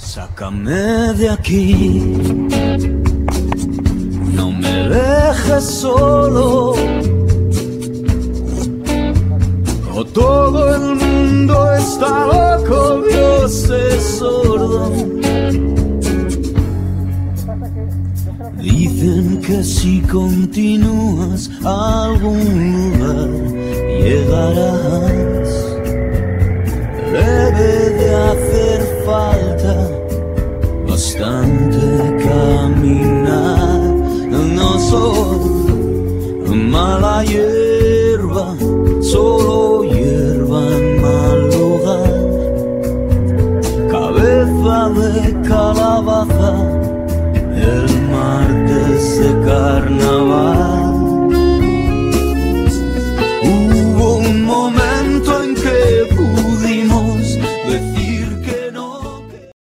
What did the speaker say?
Sácame de aquí, no me dejes solo, o todo el mundo está loco, Dios es sordo. Dicen que si continúas a algún lugar llegarás. Debe de hacer falta bastante caminar. No soy mala hierba, soy